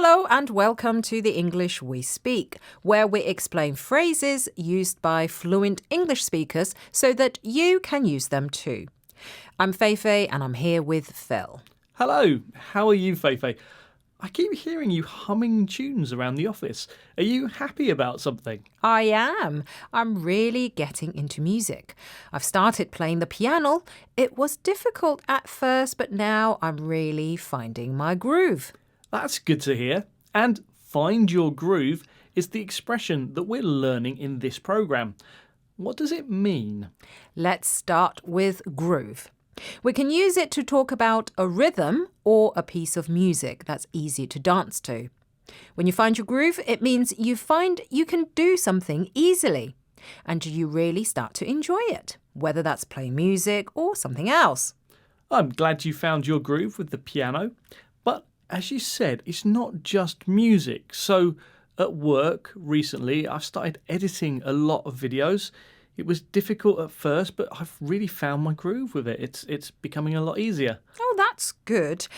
Hello and welcome to the English We Speak, where we explain phrases used by fluent English speakers so that you can use them too. I'm Feifei and I'm here with Phil. Hello, how are you, Feifei? I keep hearing you humming tunes around the office. Are you happy about something? I am. I'm really getting into music. I've started playing the piano. It was difficult at first, but now I'm really finding my groove. That's good to hear. And find your groove is the expression that we're learning in this programme. What does it mean? Let's start with groove. We can use it to talk about a rhythm or a piece of music that's easy to dance to. When you find your groove, it means you find you can do something easily and you really start to enjoy it, whether that's playing music or something else. I'm glad you found your groove with the piano, but as you said, it's not just music. So at work recently, I've started editing a lot of videos. It was difficult at first, but I've really found my groove with it. It's becoming a lot easier. Oh, that's good.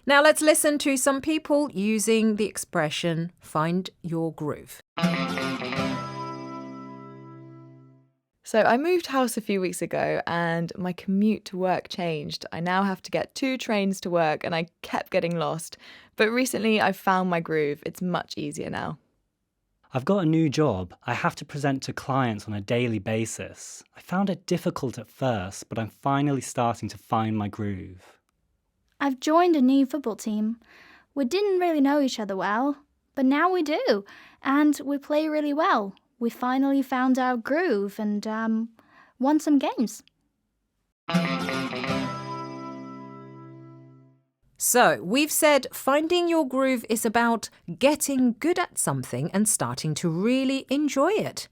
Now let's listen to some people using the expression find your groove. So I moved house a few weeks ago and my commute to work changed. I now have to get 2 trains to work and I kept getting lost. But recently I've found my groove. It's much easier now. I've got a new job. I have to present to clients on a daily basis. I found it difficult at first, but I'm finally starting to find my groove. I've joined a new football team. We didn't really know each other well, but now we do, and we play really well. We finally found our groove and won some games. So, we've said finding your groove is about getting good at something and starting to really enjoy it.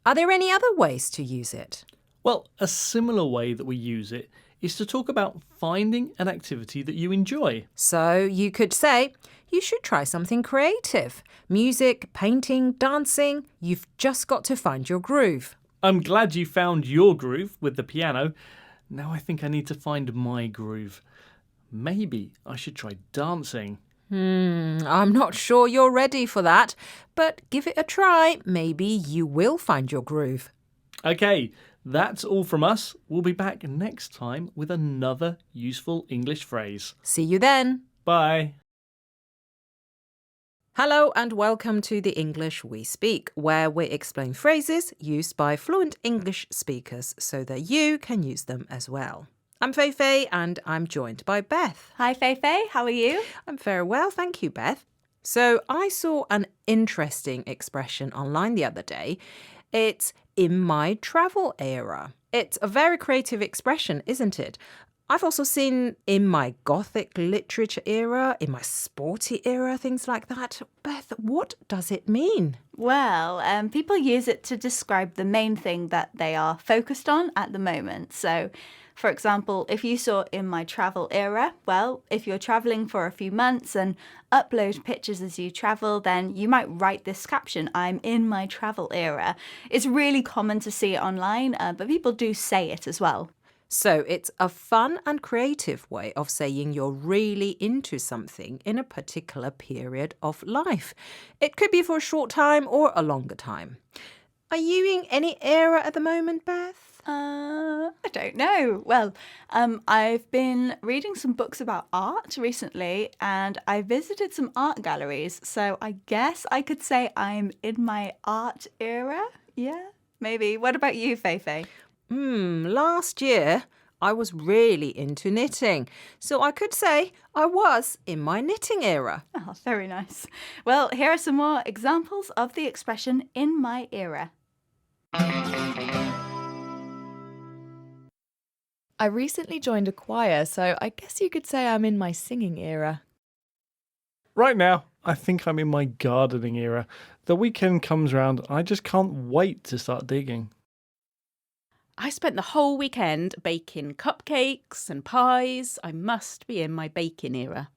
Are there any other ways to use it? Well, a similar way that we use it is to talk about finding an activity that you enjoy. So, you could say, you should try something creative. Music, painting, dancing. You've just got to find your groove. I'm glad you found your groove with the piano. Now I think I need to find my groove. Maybe I should try dancing. I'm not sure you're ready for that, but give it a try. Maybe you will find your groove. Okay, that's all from us. We'll be back next time with another useful English phrase. See you then. Bye. Hello and welcome to the English We Speak, where we explain phrases used by fluent English speakers so that you can use them as well. I'm Feifei and I'm joined by Beth. Hi Feifei, how are you? I'm very well, thank you, Beth. So I saw an interesting expression online the other day. It's in my travel era. It's a very creative expression, isn't it? I've also seen in my Gothic literature era, in my sporty era, things like that. Beth, what does it mean? Well, people use it to describe the main thing that they are focused on at the moment. So, for example, if you saw in my travel era, well, if you're traveling for a few months and upload pictures as you travel, then you might write this caption, I'm in my travel era. It's really common to see it online, but people do say it as well. So it's a fun and creative way of saying you're really into something in a particular period of life. It could be for a short time or a longer time. Are you in any era at the moment, Beth? I don't know. Well, I've been reading some books about art recently and I visited some art galleries. So I guess I could say I'm in my art era. Yeah, maybe. What about you, Feifei? Last year I was really into knitting. So I could say I was in my knitting era. Oh, very nice. Well, here are some more examples of the expression in my era. I recently joined a choir, so I guess you could say I'm in my singing era. Right now, I think I'm in my gardening era. The weekend comes round and I just can't wait to start digging. I spent the whole weekend baking cupcakes and pies. I must be in my baking era.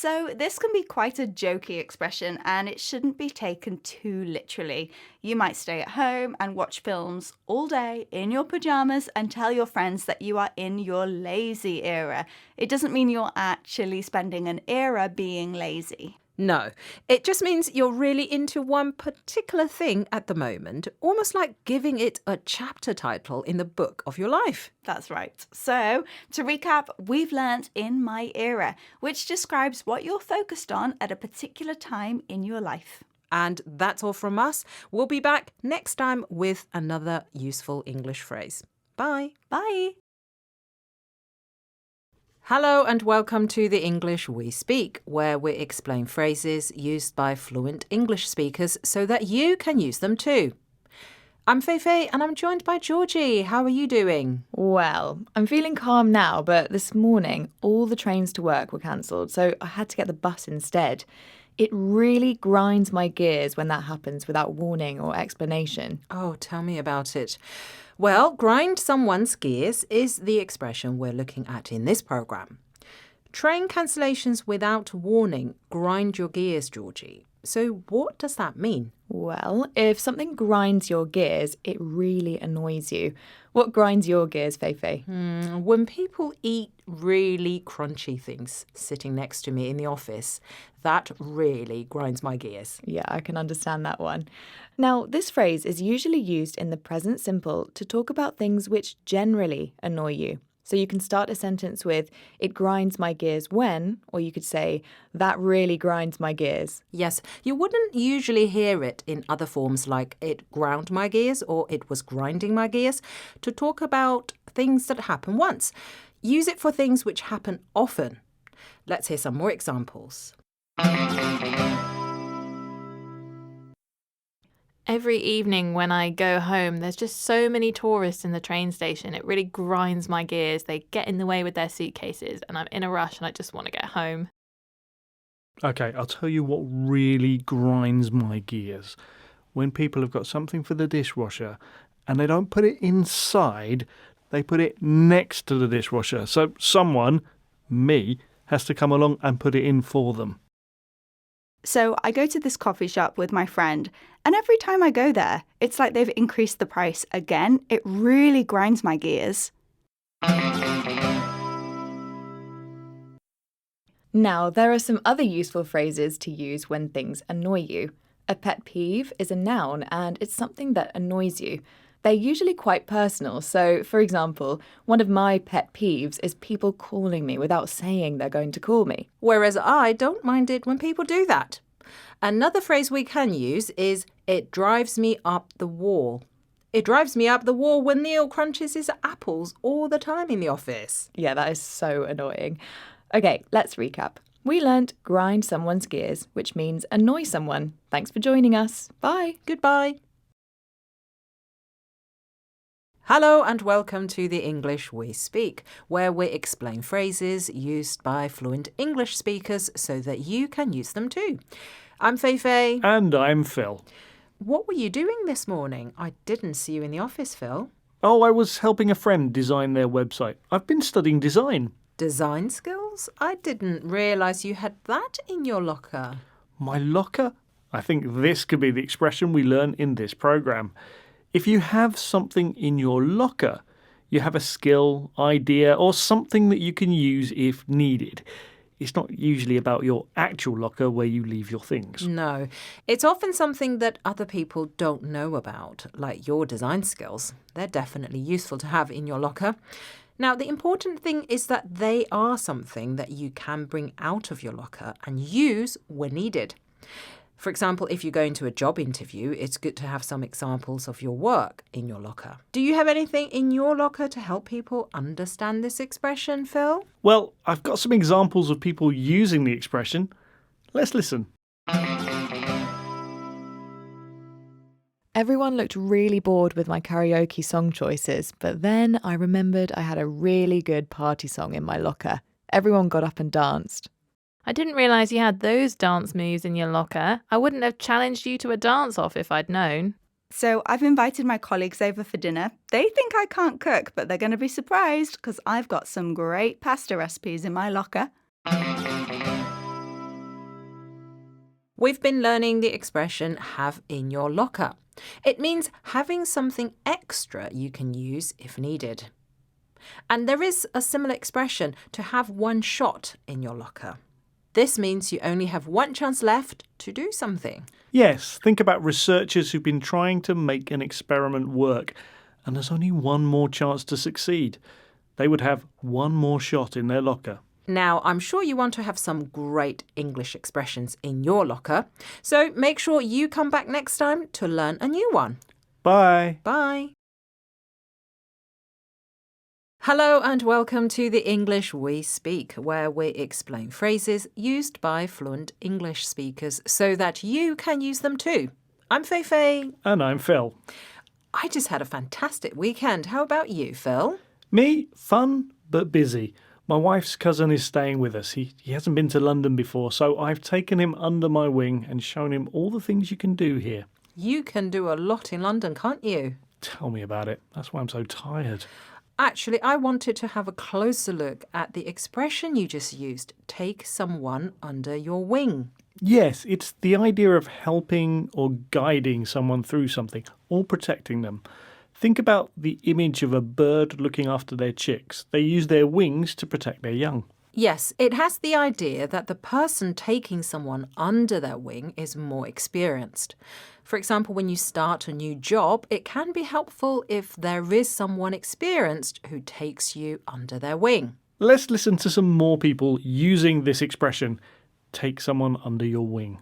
So this can be quite a jokey expression and it shouldn't be taken too literally. You might stay at home and watch films all day in your pajamas and tell your friends that you are in your lazy era. It doesn't mean you're actually spending an era being lazy. No, it just means you're really into one particular thing at the moment, almost like giving it a chapter title in the book of your life. That's right. So, to recap, we've learnt in my era, which describes what you're focused on at a particular time in your life. And that's all from us. We'll be back next time with another useful English phrase. Bye. Bye. Hello and welcome to the English We Speak, where we explain phrases used by fluent English speakers so that you can use them too. I'm Feifei and I'm joined by Georgie. How are you doing? Well, I'm feeling calm now, but this morning all the trains to work were cancelled, so I had to get the bus instead. It really grinds my gears when that happens without warning or explanation. Oh, tell me about it. Well, grind someone's gears is the expression we're looking at in this programme. Train cancellations without warning grind your gears, Georgie. So what does that mean? Well, if something grinds your gears, it really annoys you. What grinds your gears, Feifei? When people eat really crunchy things sitting next to me in the office, that really grinds my gears. Yeah, I can understand that one. Now, this phrase is usually used in the present simple to talk about things which generally annoy you. So you can start a sentence with, it grinds my gears when, or you could say, that really grinds my gears. Yes, you wouldn't usually hear it in other forms like it ground my gears or it was grinding my gears to talk about things that happen once. Use it for things which happen often. Let's hear some more examples. Every evening when I go home, there's just so many tourists in the train station. It really grinds my gears. They get in the way with their suitcases and I'm in a rush and I just want to get home. Okay, I'll tell you what really grinds my gears. When people have got something for the dishwasher and they don't put it inside, they put it next to the dishwasher. So someone, me, has to come along and put it in for them. So I go to this coffee shop with my friend, and every time I go there, it's like they've increased the price again. It really grinds my gears. Now, there are some other useful phrases to use when things annoy you. A pet peeve is a noun and it's something that annoys you. They're usually quite personal. So, for example, one of my pet peeves is people calling me without saying they're going to call me. Whereas I don't mind it when people do that. Another phrase we can use is, it drives me up the wall. It drives me up the wall when Neil crunches his apples all the time in the office. Yeah, that is so annoying. Okay, let's recap. We learnt grind someone's gears, which means annoy someone. Thanks for joining us. Bye. Goodbye. Hello and welcome to the English We Speak, where we explain phrases used by fluent English speakers so that you can use them too. I'm Feifei. And I'm Phil. What were you doing this morning? I didn't see you in the office, Phil. Oh, I was helping a friend design their website. I've been studying design. Design skills? I didn't realise you had that in your locker. My locker? I think this could be the expression we learn in this programme. If you have something in your locker, you have a skill, idea, or something that you can use if needed. It's not usually about your actual locker where you leave your things. No, it's often something that other people don't know about, like your design skills. They're definitely useful to have in your locker. Now, the important thing is that they are something that you can bring out of your locker and use when needed. For example, if you're going to a job interview, it's good to have some examples of your work in your locker. Do you have anything in your locker to help people understand this expression, Phil? Well, I've got some examples of people using the expression. Let's listen. Everyone looked really bored with my karaoke song choices, but then I remembered I had a really good party song in my locker. Everyone got up and danced. I didn't realise you had those dance moves in your locker. I wouldn't have challenged you to a dance-off if I'd known. So I've invited my colleagues over for dinner. They think I can't cook, but they're going to be surprised because I've got some great pasta recipes in my locker. We've been learning the expression have in your locker. It means having something extra you can use if needed. And there is a similar expression to have one shot in your locker. This means you only have one chance left to do something. Yes, think about researchers who've been trying to make an experiment work, and there's only one more chance to succeed. They would have one more shot in their locker. Now, I'm sure you want to have some great English expressions in your locker, so make sure you come back next time to learn a new one. Bye. Bye. Hello and welcome to the English We Speak, where we explain phrases used by fluent English speakers so that you can use them too. I'm Fei Fei. And I'm Phil. I just had a fantastic weekend. How about you, Phil? Me, fun but busy. My wife's cousin is staying with us. He hasn't been to London before, so I've taken him under my wing and shown him all the things you can do here. You can do a lot in London, can't you? Tell me about it. That's why I'm so tired. Actually, I wanted to have a closer look at the expression you just used, take someone under your wing. Yes, it's the idea of helping or guiding someone through something or protecting them. Think about the image of a bird looking after their chicks. They use their wings to protect their young. Yes, it has the idea that the person taking someone under their wing is more experienced. For example, when you start a new job, it can be helpful if there is someone experienced who takes you under their wing. Let's listen to some more people using this expression, take someone under your wing.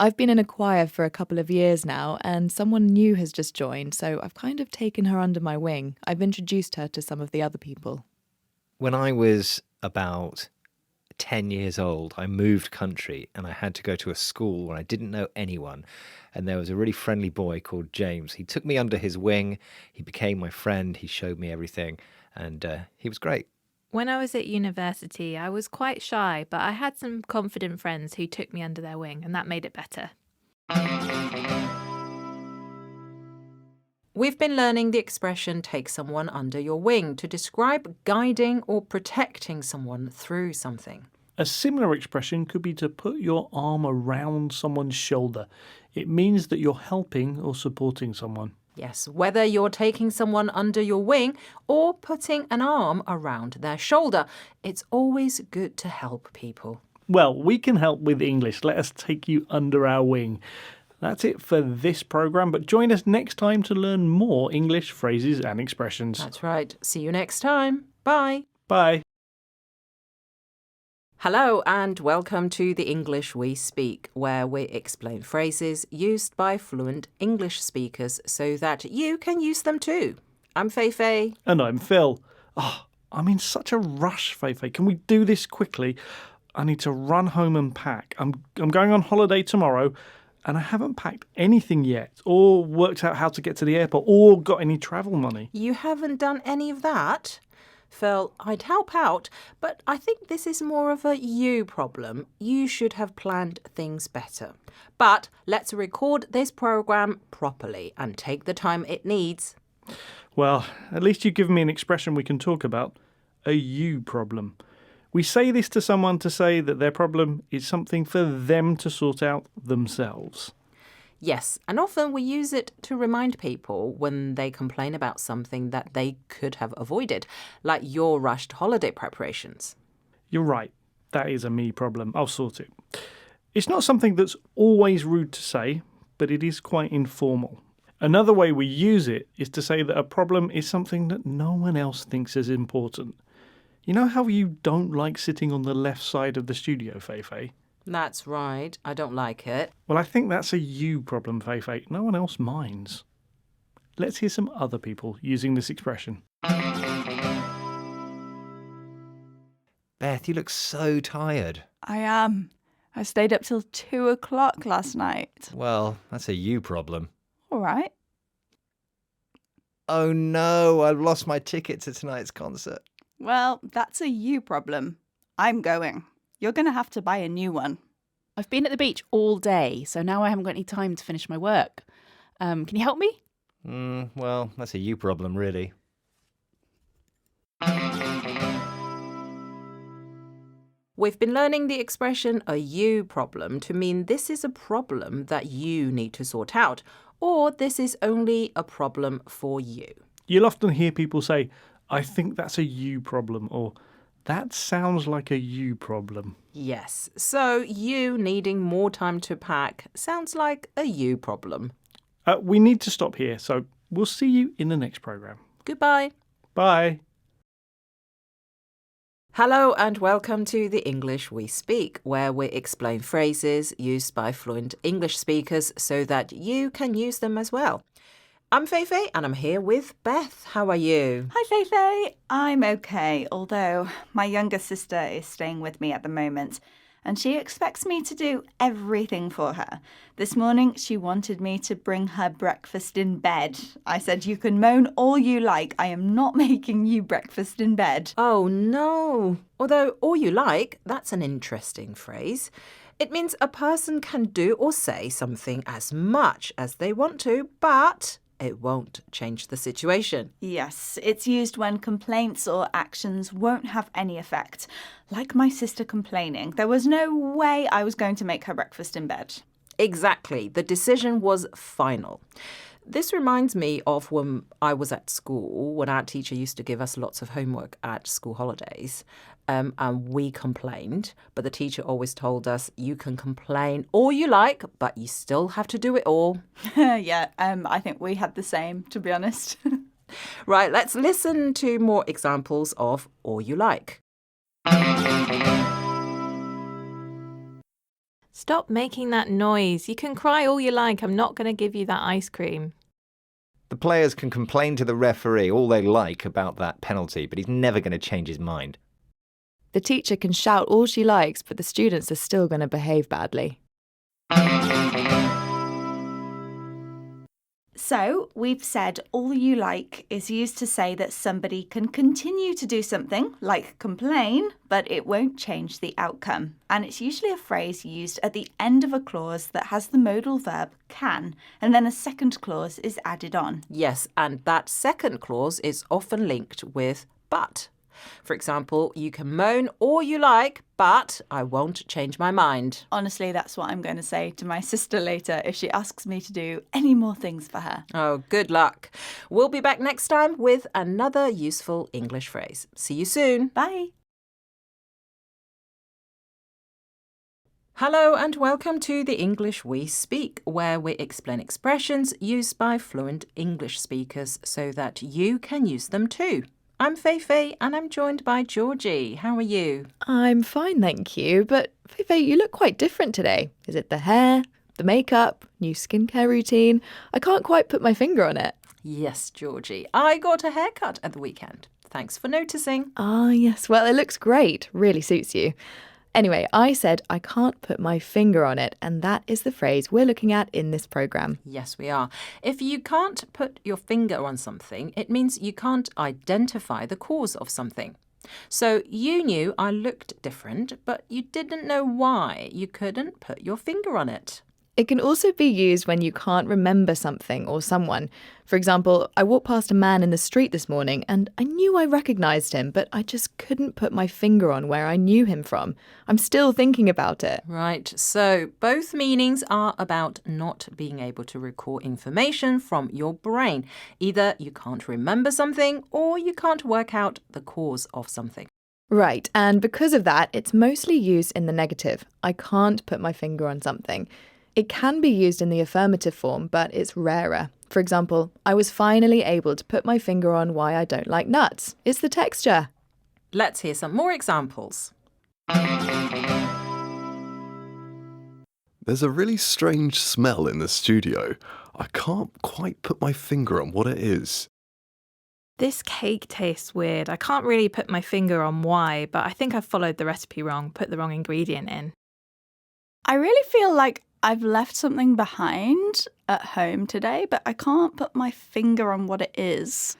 I've been in a choir for a couple of years now, and someone new has just joined, so I've kind of taken her under my wing. I've introduced her to some of the other people. When I was about 10 years old, I moved country and I had to go to a school where I didn't know anyone. And there was a really friendly boy called James. He took me under his wing. He became my friend. He showed me everything. And he was great. When I was at university, I was quite shy, but I had some confident friends who took me under their wing, and that made it better. We've been learning the expression take someone under your wing to describe guiding or protecting someone through something. A similar expression could be to put your arm around someone's shoulder. It means that you're helping or supporting someone. Yes, whether you're taking someone under your wing or putting an arm around their shoulder, it's always good to help people. Well, we can help with English. Let us take you under our wing. That's it for this programme, but join us next time to learn more English phrases and expressions. That's right. See you next time. Bye. Bye. Hello and welcome to the English We Speak, where we explain phrases used by fluent English speakers so that you can use them too. I'm Fei Fei. And I'm Phil. Oh, I'm in such a rush, Fei Fei. Can we do this quickly? I need to run home and pack. I'm going on holiday tomorrow and I haven't packed anything yet or worked out how to get to the airport or got any travel money. You haven't done any of that? Phil, I'd help out, but I think this is more of a you problem. You should have planned things better. But let's record this programme properly and take the time it needs. Well, at least you've given me an expression we can talk about. A you problem. We say this to someone to say that their problem is something for them to sort out themselves. Yes, and often we use it to remind people when they complain about something that they could have avoided, like your rushed holiday preparations. You're right. That is a me problem. I'll sort it. It's not something that's always rude to say, but it is quite informal. Another way we use it is to say that a problem is something that no one else thinks is important. You know how you don't like sitting on the left side of the studio, Fei Fei? That's right. I don't like it. Well, I think that's a you problem, Fei Fei. No one else minds. Let's hear some other people using this expression. Beth, you look so tired. I am. I stayed up till 2 o'clock last night. Well, that's a you problem. All right. Oh no, I've lost my ticket to tonight's concert. Well, that's a you problem. I'm going. You're going to have to buy a new one. I've been at the beach all day, so now I haven't got any time to finish my work. Can you help me? Well, that's a you problem, really. We've been learning the expression a you problem to mean this is a problem that you need to sort out, or this is only a problem for you. You'll often hear people say, I think that's a you problem, or that sounds like a you problem. Yes, so you needing more time to pack sounds like a you problem. We need to stop here, so we'll see you in the next programme. Goodbye. Bye. Hello and welcome to The English We Speak, where we explain phrases used by fluent English speakers so that you can use them as well. I'm Feifei and I'm here with Beth. How are you? Hi, Feifei. I'm okay, although my younger sister is staying with me at the moment, and she expects me to do everything for her. This morning, she wanted me to bring her breakfast in bed. I said, you can moan all you like. I am not making you breakfast in bed. Oh, no. Although all you like, that's an interesting phrase. It means a person can do or say something as much as they want to, but it won't change the situation. Yes, it's used when complaints or actions won't have any effect. Like my sister complaining. There was no way I was going to make her breakfast in bed. Exactly. The decision was final. This reminds me of when I was at school, when our teacher used to give us lots of homework at school holidays, and we complained. But the teacher always told us, you can complain all you like, but you still have to do it all. Yeah, I think we had the same, to be honest. Right, let's listen to more examples of all you like. Stop making that noise. You can cry all you like. I'm not going to give you that ice cream. The players can complain to the referee all they like about that penalty, but he's never going to change his mind. The teacher can shout all she likes, but the students are still going to behave badly. So, we've said all you like is used to say that somebody can continue to do something, like complain, but it won't change the outcome. And it's usually a phrase used at the end of a clause that has the modal verb can, and then a second clause is added on. Yes, and that second clause is often linked with but. For example, you can moan all you like, but I won't change my mind. Honestly, that's what I'm going to say to my sister later if she asks me to do any more things for her. Oh, good luck. We'll be back next time with another useful English phrase. See you soon. Bye. Hello and welcome to The English We Speak, where we explain expressions used by fluent English speakers so that you can use them too. I'm Feifei and I'm joined by Georgie. How are you? I'm fine, thank you. But Feifei, you look quite different today. Is it the hair, the makeup, new skincare routine? I can't quite put my finger on it. Yes, Georgie. I got a haircut at the weekend. Thanks for noticing. Ah, yes. Well, it looks great. Really suits you. Anyway, I said I can't put my finger on it, and that is the phrase we're looking at in this programme. Yes, we are. If you can't put your finger on something, it means you can't identify the cause of something. So you knew I looked different, but you didn't know why you couldn't put your finger on it. It can also be used when you can't remember something or someone. For example, I walked past a man in the street this morning and I knew I recognised him, but I just couldn't put my finger on where I knew him from. I'm still thinking about it. Right, so both meanings are about not being able to recall information from your brain. Either you can't remember something or you can't work out the cause of something. Right, and because of that, it's mostly used in the negative. I can't put my finger on something. It can be used in the affirmative form, but it's rarer. For example, I was finally able to put my finger on why I don't like nuts. It's the texture. Let's hear some more examples. There's a really strange smell in the studio. I can't quite put my finger on what it is. This cake tastes weird. I can't really put my finger on why, but I think I've followed the recipe wrong, put the wrong ingredient in. I really feel like I've left something behind at home today, but I can't put my finger on what it is.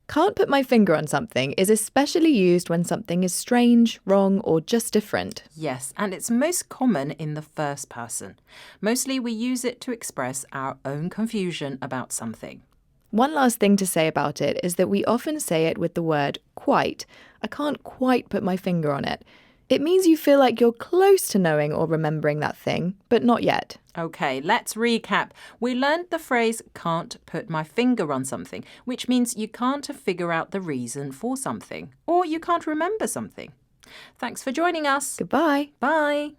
Can't put my finger on something is especially used when something is strange, wrong, or just different. Yes, and it's most common in the first person. Mostly we use it to express our own confusion about something. One last thing to say about it is that we often say it with the word quite. I can't quite put my finger on it. It means you feel like you're close to knowing or remembering that thing, but not yet. Okay, let's recap. We learned the phrase can't put my finger on something, which means you can't figure out the reason for something, or you can't remember something. Thanks for joining us. Goodbye. Bye.